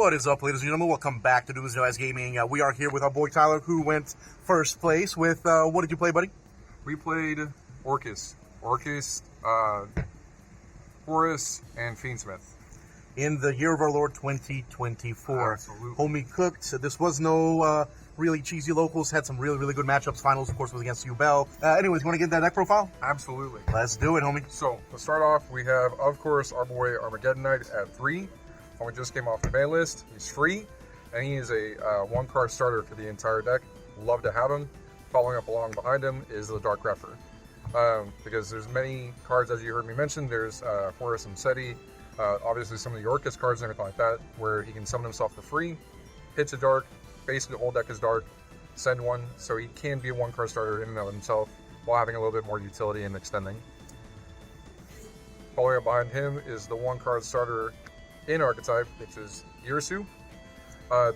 What is up, ladies and gentlemen? Welcome back to Doom's Noise Gaming. We are here with our boy Tyler, who went first place with, what did you play, buddy? We played Orcust Horus and Fiendsmith. In the year of our Lord 2024. Absolutely. Homie cooked. This was no really cheesy locals. Had some really good matchups. Finals, of course, was against Yubel. Anyways, you want to get that deck profile? Absolutely. Let's do it, homie. So, to start off, we have, of course, our boy Armageddon Knight at 3. Homie just came off the ban list. He's free, and he is a one-card starter for the entire deck. Love to have him. Following up along behind him is the Dark Refer. Because there's many cards, as you heard me mention. There's Horus and Seti. Obviously some of the Orcust cards and everything like that, where he can summon himself for free, hits a dark, basically the whole deck is dark, send one, so he can be a one-card starter in and of himself, while having a little bit more utility and extending. Following up behind him is the one-card starter in Archetype, which is Ursu.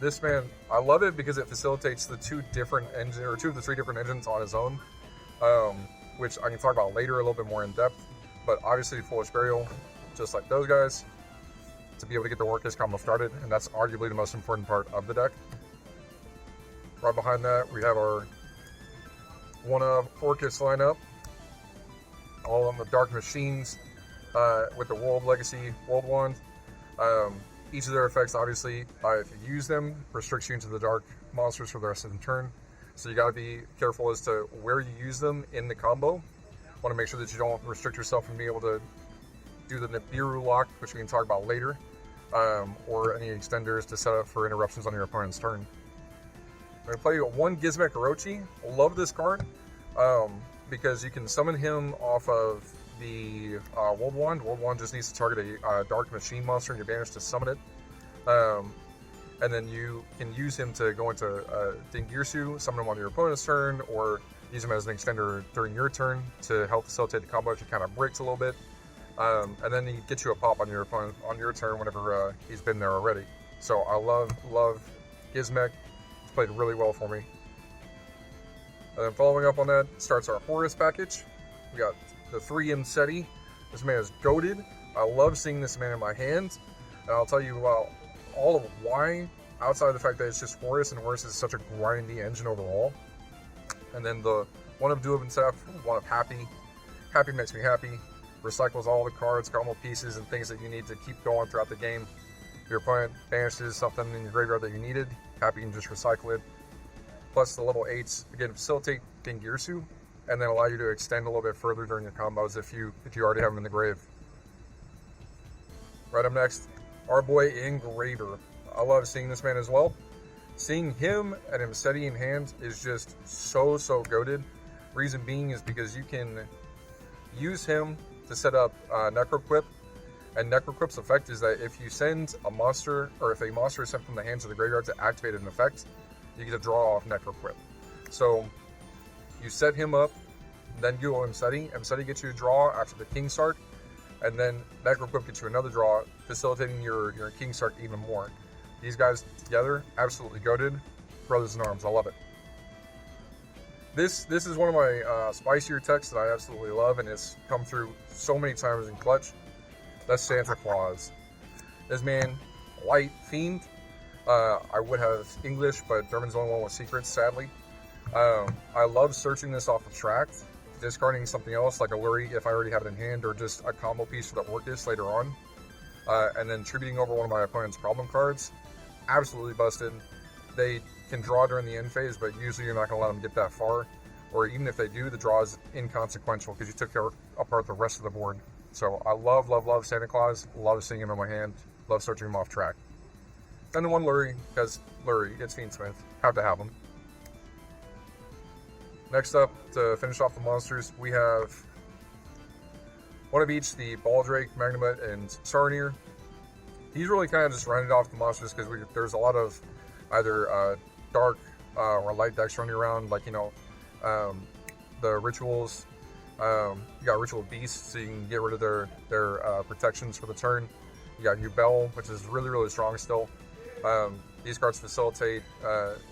This man, I love it because it facilitates the two of the three different engines on his own, which I can talk about later a little bit more in depth, but obviously Foolish Burial, just like those guys, to be able to get the Orcust combo started, and that's arguably the most important part of the deck. Right behind that, we have our one of Orcust lineup, all of the Dark Machines with the World Legacy World Wand. Each of their effects, obviously, if you use them, restricts you into the Dark monsters for the rest of the turn. So you got to be careful as to where you use them in the combo. Want to make sure that you don't restrict yourself from being able to do the Nibiru lock, which we can talk about later, or any extenders to set up for interruptions on your opponent's turn. I'm going to play one Gizmek Orochi. Love this card because you can summon him off of the World Wand. World Wand just needs to target a Dark Machine monster and you're banished to summon it. And then you can use him to go into Dingirsu, summon him on your opponent's turn, or use him as an extender during your turn to help facilitate the combo if he kind of breaks a little bit. And then he gets you a pop on your opponent on your turn whenever he's been there already. So I love Gizmek. He's played really well for me. And then following up on that starts our Horus package. We got the 3M Seti. This man is goated. I love seeing this man in my hand. And I'll tell you all of why, outside of the fact that it's just Horus, and Horus is such a grindy engine overall. And then the one of Duab and Seth, one of Happy. Happy makes me happy. Recycles all the cards, combo pieces, and things that you need to keep going throughout the game. If your opponent banishes something in your graveyard that you needed, Happy can just recycle it. Plus the level 8s, again, facilitate Dingirsu, and then allow you to extend a little bit further during your combos if you already have them in the grave. Right up next, our boy Engraver. I love seeing this man as well. Seeing him and him Seti in hand is just so goated. Reason being is because you can use him to set up Necroquip, and Necroquip's effect is that if you send a monster, or if a monster is sent from the hands of the graveyard to activate an effect, you get to draw off Necroquip. So you set him up, then you go Seti. Seti gets you a draw after the King Sark, and then Necroquip gets you another draw, facilitating your King Sark even more. These guys together, absolutely goated. Brothers in arms, I love it. This is one of my spicier techs that I absolutely love, and it's come through so many times in clutch. That's Santa Claus. This man, White Fiend. I would have English, but German's the only one with secrets, sadly. I love searching this off the track, discarding something else like a Luri if I already have it in hand, or just a combo piece for the Orcust later on, and then tributing over one of my opponent's problem cards. Absolutely busted. They can draw during the end phase, but usually you're not going to let them get that far, or even if they do, the draw is inconsequential because you took apart the rest of the board. So I love Santa Claus. Love seeing him in my hand. Love searching him off track. And the one Luri, because Luri, it's Fiendsmith. Have to have him. Next up, to finish off the monsters, we have one of each, the Baldrake, Magnamut, and Sarnier. He's really kind of just rounded off the monsters because there's a lot of either dark or light decks running around, like, the rituals. You got Ritual Beasts, so you can get rid of their protections for the turn. You got Yubel, which is really strong still. These cards facilitate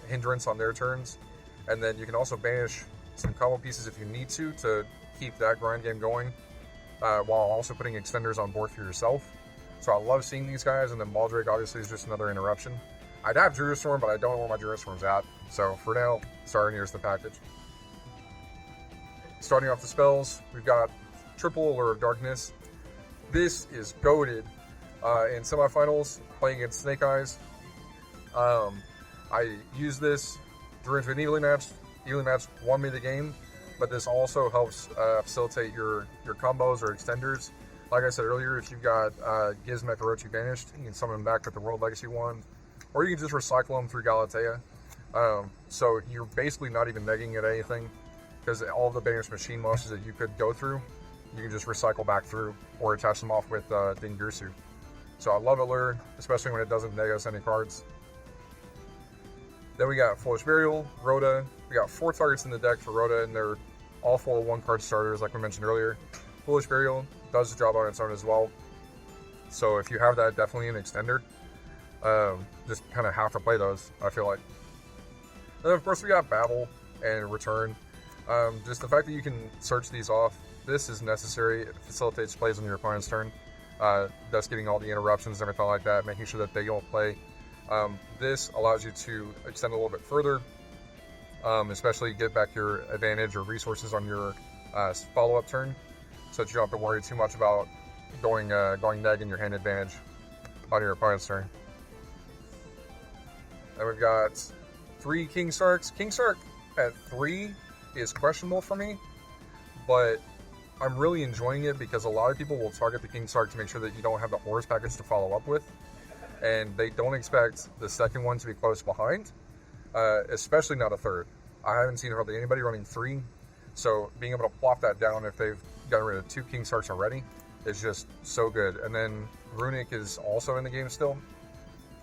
hindrance on their turns, and then you can also banish some combo pieces if you need to keep that grind game going, while also putting extenders on board for yourself. So I love seeing these guys, and then Baldrake obviously is just another interruption. I'd have Druid Storm, but I don't know where my Druid Storm's at. So for now, starting here's the package. Starting off the spells, we've got Triple Allure of Darkness. This is goated in semifinals, playing against Snake Eyes. I used this during an evenly match. Evenly match won me the game, but this also helps facilitate your combos or extenders. Like I said earlier, if you've got Gizmek Orochi banished, you can summon them back with the World Legacy wand, or you can just recycle them through Galatea. So you're basically not even negging at anything, because all the banished machine monsters that you could go through, you can just recycle back through, or attach them off with Dingirsu. So I love Allure, especially when it doesn't neg us any cards. Then we got Foolish Burial, Rhoda. We got 4 targets in the deck for Rhoda, and they're all 4 1-card starters, like we mentioned earlier. Foolish Burial does the job on its own as well. So if you have that, definitely an extender. Just kind of have to play those, I feel like. And then of course we got Babel and Return. Just the fact that you can search these off, this is necessary. It facilitates plays on your opponent's turn. Thus getting all the interruptions and everything like that, making sure that they don't play. This allows you to extend a little bit further, especially get back your advantage or resources on your follow-up turn, so that you don't have to worry too much about going neg in your hand advantage on your opponent's turn. And we've got 3 King Sarks. King Sark at 3 is questionable for me, but I'm really enjoying it because a lot of people will target the King Sark to make sure that you don't have the Horus package to follow up with, and they don't expect the second one to be close behind, especially not a third. I haven't seen hardly anybody running 3, so being able to plop that down if they've gotten rid of 2 King Sarks already is just so good. And then Runic is also in the game still.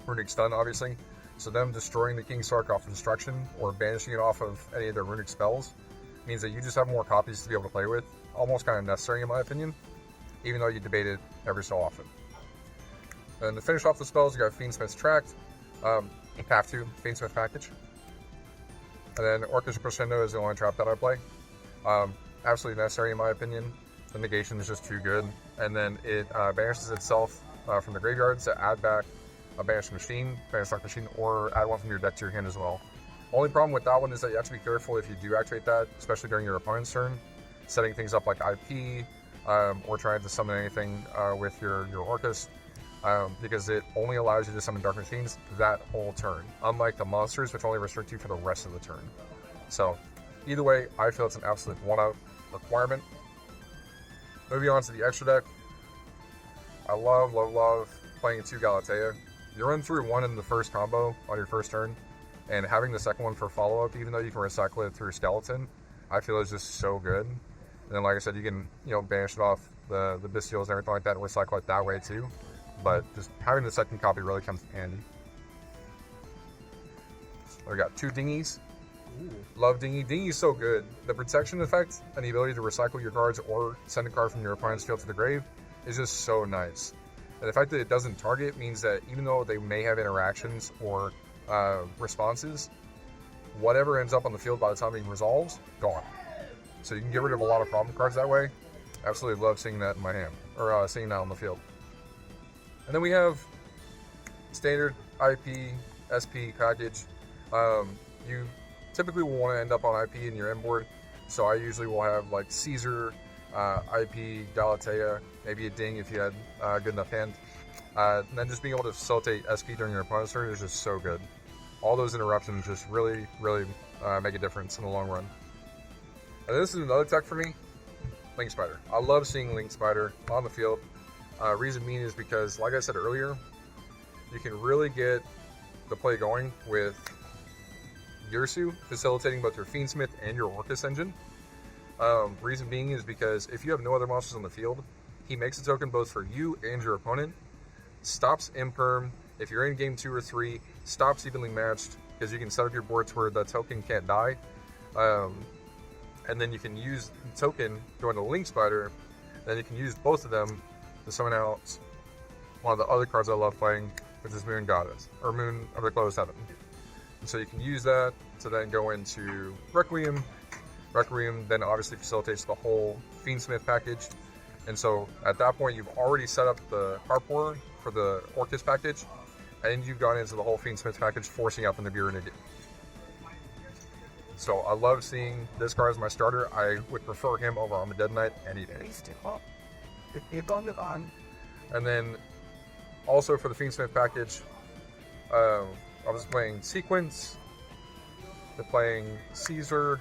Runic's done, obviously. So them destroying the King Sark off Destruction or banishing it off of any of their Runic spells means that you just have more copies to be able to play with. Almost kind of necessary in my opinion, even though you debate it every so often. And to finish off the spells, you got Fiendsmith's Tract. Have to, Fiendsmith package. And then Orcust Crescendo is the only trap that I play. Absolutely necessary in my opinion. The negation is just too good. And then it banishes itself from the graveyards to add back a banished machine, banished dark machine, or add one from your deck to your hand as well. Only problem with that one is that you have to be careful if you do activate that, especially during your opponent's turn, setting things up like IP, or trying to summon anything with your Orcust, because it only allows you to summon dark machines that whole turn, unlike the monsters, which only restrict you for the rest of the turn. So either way, I feel it's an absolute 1-out requirement. Moving on to the extra deck, I love playing 2 Galatea. You run through 1 in the first combo on your first turn, and having the second one for follow-up, even though you can recycle it through Skeleton, I feel is just so good. And then, like I said, you can banish it off the Bestials and everything like that and recycle it that way too. But just having the second copy really comes in handy. We got 2 Dinghies. Ooh. Love Dinghy. Dinghy's so good. The protection effect and the ability to recycle your cards or send a card from your opponent's field to the grave is just so nice. And the fact that it doesn't target means that even though they may have interactions or responses, whatever ends up on the field by the time it resolves, gone. So you can get rid of a lot of problem cards that way. Absolutely love seeing that in my hand, or seeing that on the field. And then we have standard IP, SP package. You typically will want to end up on IP in your end board, so I usually will have like Caesar, IP, Galatea, maybe a Ding if you had a good enough hand. And then just being able to facilitate SP during your opponent's turn is just so good. All those interruptions just really make a difference in the long run. And this is another tech for me, Link Spider. I love seeing Link Spider on the field. Reason being is because, like I said earlier, you can really get the play going with Yursu facilitating both your Fiendsmith and your Orcust engine. Reason being is because if you have no other monsters on the field, he makes a token both for you and your opponent, stops Imperm. If you're in game 2 or 3, stops evenly matched, because you can set up your board to where the token can't die. And then you can use the token, going to Link Spider, then you can use both of them to summon out one of the other cards I love playing, which is Moon Goddess, or Moon of the Closed Heaven. And so you can use that to then go into Requiem. Requiem then obviously facilitates the whole Fiendsmith package. And so at that point, you've already set up the Harp Horror for the Orcust package, and you've gone into the whole Fiendsmith package, forcing out the Nibiru Negate. So I love seeing this card as my starter. I would prefer him over Armageddon Knight any day. And then also for the Fiendsmith package, I was playing Sequence, playing Caesar,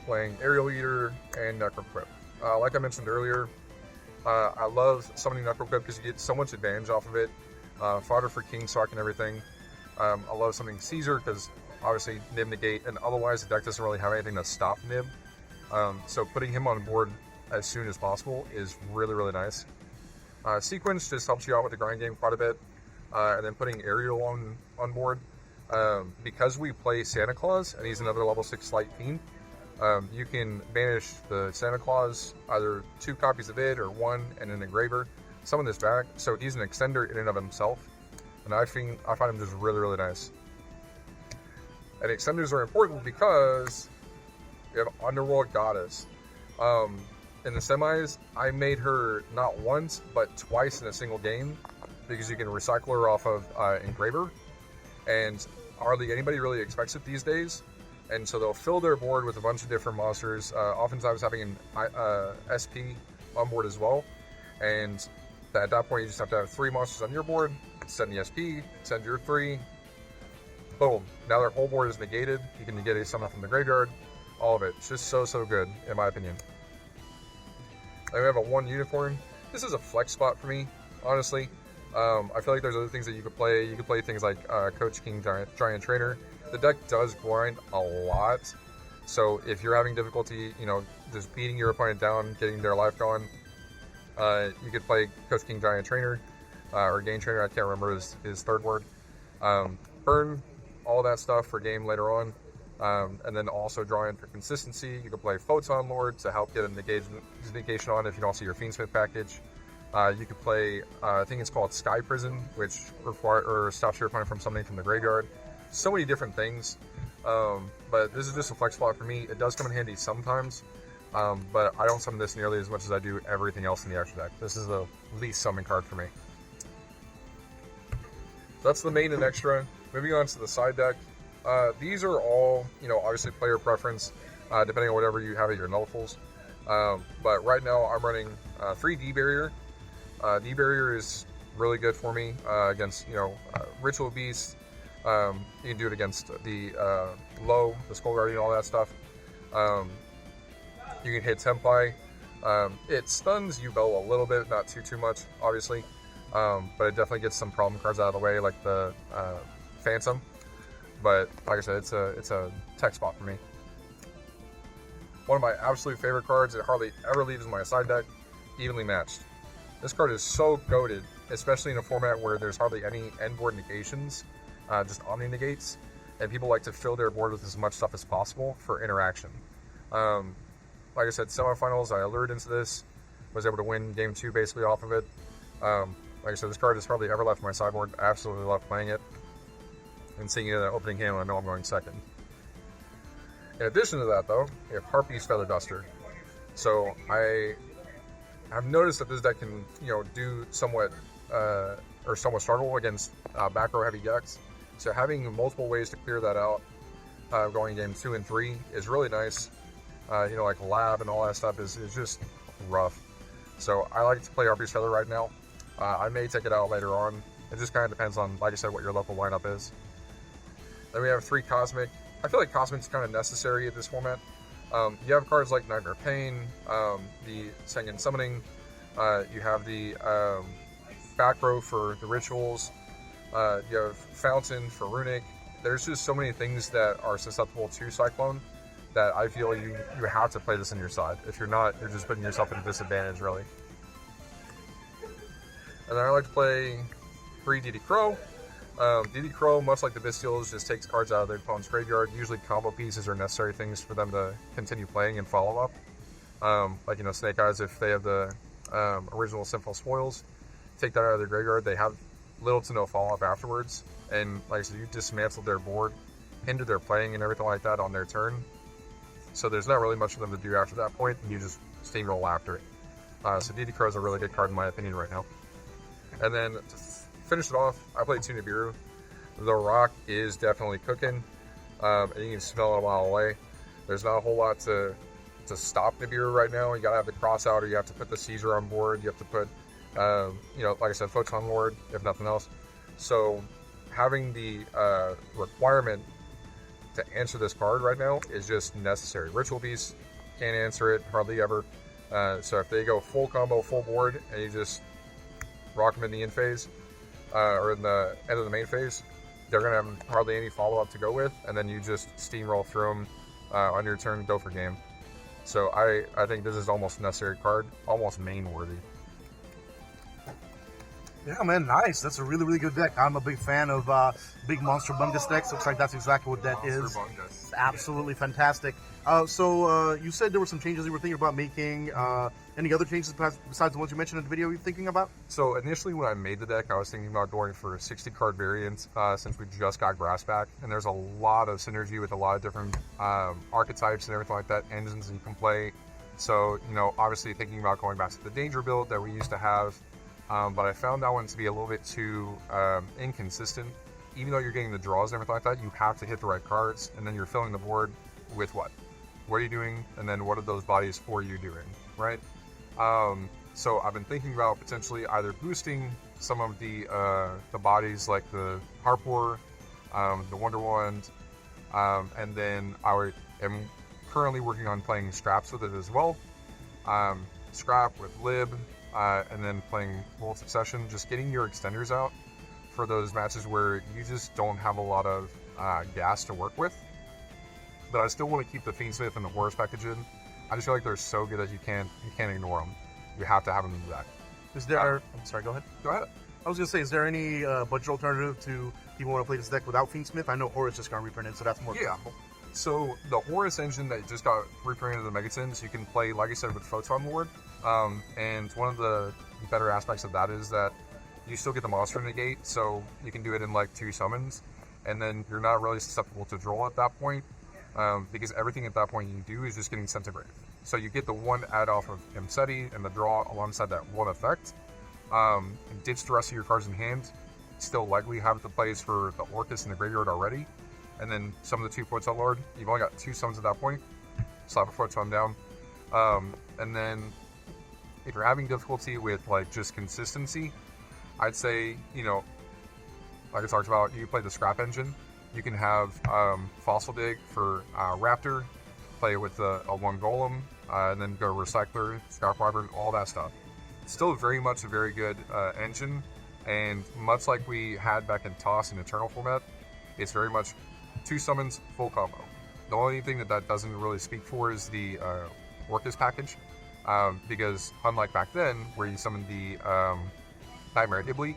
playing Aerial Eater, and Necroquip. Like I mentioned earlier, I love summoning Necroquip because you get so much advantage off of it. Fodder for Kingsock and everything. I love summoning Caesar because obviously Nib negate, and otherwise the deck doesn't really have anything to stop Nib. So putting him on board as soon as possible is really, really nice. Sequence just helps you out with the grind game quite a bit. And then putting Aerial on board. Because we play Santa Claus, and he's another level 6 Slight Fiend, you can banish the Santa Claus, either 2 copies of it or 1 and an engraver, summon this back, so he's an extender in and of himself, and I find him just really, really nice. And extenders are important because you have Underworld Goddess. In the semis, I made her not once, but twice in a single game, because you can recycle her off of engraver, and hardly anybody really expects it these days. And so they'll fill their board with a bunch of different monsters, oftentimes having an SP on board as well. And at that point, you just have to have 3 monsters on your board, send the SP, send your 3, boom. Now their whole board is negated. You can negate a summon from the graveyard, all of it. It's just so, so good, in my opinion. Then we have a 1 unicorn. This is a flex spot for me, honestly. I feel like there's other things that you could play. You could play things like Coach King Giant Trainer. The deck does grind a lot, so if you're having difficulty, just beating your opponent down, getting their life gone, you could play Coach King Giant Trainer, or Game Trainer, I can't remember his third word. Burn all that stuff for game later on, and then also draw in for consistency. You could play Photon Lord to help get a negation on if you don't see your Fiendsmith package. You could play, I think it's called Sky Prison, which stops your opponent from summoning from the graveyard. So many different things, but this is just a flex spot for me. It does come in handy sometimes, but I don't summon this nearly as much as I do everything else in the extra deck. This is the least summon card for me. That's the main and extra. Moving on to the side deck. These are all, obviously player preference, depending on whatever you have at your nullifuls. But right now I'm running 3 D-Barrier. D-Barrier is really good for me against, Ritual Beast. You can do it against the Low, the Skull Guardian, all that stuff. You can hit Tempai. It stuns Yubel a little bit, not too much, obviously. But it definitely gets some problem cards out of the way, like the Phantom. But like I said, it's a tech spot for me. One of my absolute favorite cards, it hardly ever leaves my side deck, Evenly Matched. This card is so goated, especially in a format where there's hardly any end board negations, just Omni negates, and people like to fill their board with as much stuff as possible for interaction. Like I said, semifinals, I lured into this, was able to win game 2 basically off of it. Like I said, this card has hardly ever left my sideboard. I absolutely love playing it. And seeing it in the opening game, I know I'm going second. In addition to that, though, we have Harpy's Feather Duster. So I have noticed that this deck can, do somewhat, or somewhat struggle against back row heavy decks. So having multiple ways to clear that out, going game 2 and 3, is really nice. Like Lab and all that stuff is just rough. So I like to play Harpy's Feather right now. I may take it out later on. It just kind of depends on, like I said, what your local lineup is. Then we have 3 Cosmic. I feel like Cosmic's kind of necessary at this format. You have cards like Nightmare Pain, the Sengen Summoning, you have the back row for the rituals, you have Fountain for Runic. There's just so many things that are susceptible to Cyclone that I feel you have to play this in your side. If you're not, you're just putting yourself at a disadvantage, really. And then I like to play 3 DD Crow. DD Crow, much like the Bestials, just takes cards out of their opponent's graveyard. Usually combo pieces are necessary things for them to continue playing and follow up. Like, Snake Eyes, if they have the original Sinful Spoils, take that out of their graveyard. They have little to no follow-up afterwards. And like I said, you dismantle their board, hinder their playing and everything like that on their turn. So there's not really much for them to do after that point, and you just steamroll after it. So DD Crow is a really good card in my opinion right now. And then to finish it off, I played 2 Nibiru. The rock is definitely cooking, and you can smell it a mile away. There's not a whole lot to stop Nibiru right now. You gotta have the cross out, or you have to put the Caesar on board. You have to put, like I said, Photon Lord, if nothing else. So having the requirement to answer this card right now is just necessary. Ritual Beast can't answer it hardly ever. So if they go full combo, full board, and you just rock them in the end phase, or in the end of the main phase, they're gonna have hardly any follow-up to go with, and then you just steamroll through them on your turn, go for game. So I think this is almost a necessary card, almost main worthy. Yeah, man, nice. That's a really, really good deck. I'm a big fan of big Monster Bungus decks. Looks like that's exactly what that is. It's absolutely fantastic. So you said there were some changes you were thinking about making. Any other changes besides the ones you mentioned in the video you're thinking about? So initially when I made the deck, I was thinking about going for a 60-card variant since we just got Grass back. And there's a lot of synergy with a lot of different archetypes and everything like that, engines that you can play. So, obviously thinking about going back to the Danger build that we used to have. But I found that one to be a little bit too inconsistent. Even though you're getting the draws and everything like that, you have to hit the right cards, and then you're filling the board with what? What are you doing? And then what are those bodies for you doing, right? So I've been thinking about potentially either boosting some of the bodies like the Harpor, the Wonder Wand, and then I am currently working on playing Scraps with it as well. Scrap with Lib, and then playing Full Succession, just getting your extenders out for those matches where you just don't have a lot of gas to work with. But I still want to keep the Fiendsmith and the Horus package in. I just feel like they're so good that you can't ignore them. You have to have them in the deck. Is there? I'm sorry. Go ahead. Go ahead. I was gonna say, is there any budget alternative to people who want to play this deck without Fiendsmith? I know Horus just got reprinted, so that's more. Yeah. So the Horus engine that just got reprinted in the Megatons, you can play, like I said, with Photon Lord. And one of the better aspects of that is that you still get the monster in the gate, so you can do it in like 2 summons, and then you're not really susceptible to draw at that point, because everything at that point you do is just getting Centigrade. So you get the 1 add off of Imseti and the draw alongside that 1 effect, and ditch the rest of your cards in hand. Still likely have the plays for the Orcust in the graveyard already, and then some of the 2 Photon Lord. You've only got 2 summons at that point. Slap a Photon down, and then if you're having difficulty with like just consistency, I'd say, like I talked about, you play the Scrap engine. You can have Fossil Dig for Raptor, play with a 1 Golem, and then go Recycler, Scrap Wyvern, all that stuff. Still very much a very good engine, and much like we had back in Toss and Eternal format, it's very much 2 summons, full combo. The only thing that doesn't really speak for is the Orcust package. Because unlike back then, where you summoned the Nightmare Hibli,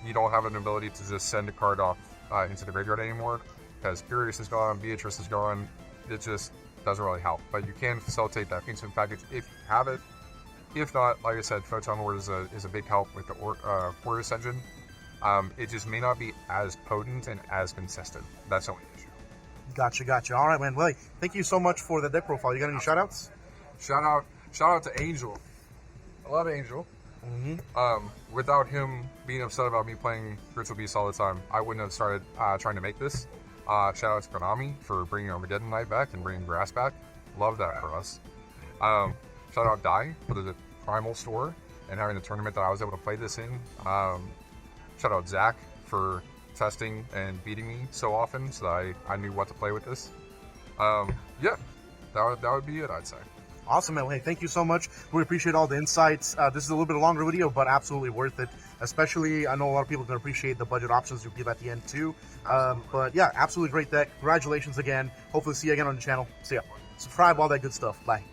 you don't have an ability to just send a card off into the graveyard anymore, because Furious is gone, Beatrice is gone. It just doesn't really help. But you can facilitate that Fiendsmith package if you have it. If not, like I said, Photon Lord is a big help with the Horus engine. It just may not be as potent and as consistent. That's the only issue. Gotcha. All right, man. Well, thank you so much for the deck profile. You got any shout-outs? Shout out to Angel. I love Angel. Without him being upset about me playing Ritual Beast all the time, I wouldn't have started trying to make this. Shout out to Konami for bringing Armageddon Night back and bringing Grass back. Love that for us. Shout out Dai for the Primal store and having the tournament that I was able to play this in. Shout out Zach for testing and beating me so often so that I knew what to play with this. Yeah, that would be it, I'd say. Awesome, man. Hey, thank you so much. We appreciate all the insights. This is a little bit of a longer video, but absolutely worth it. Especially, I know a lot of people are going to appreciate the budget options you give at the end too. But yeah, absolutely great deck. Congratulations again. Hopefully see you again on the channel. See ya. Subscribe, all that good stuff. Bye.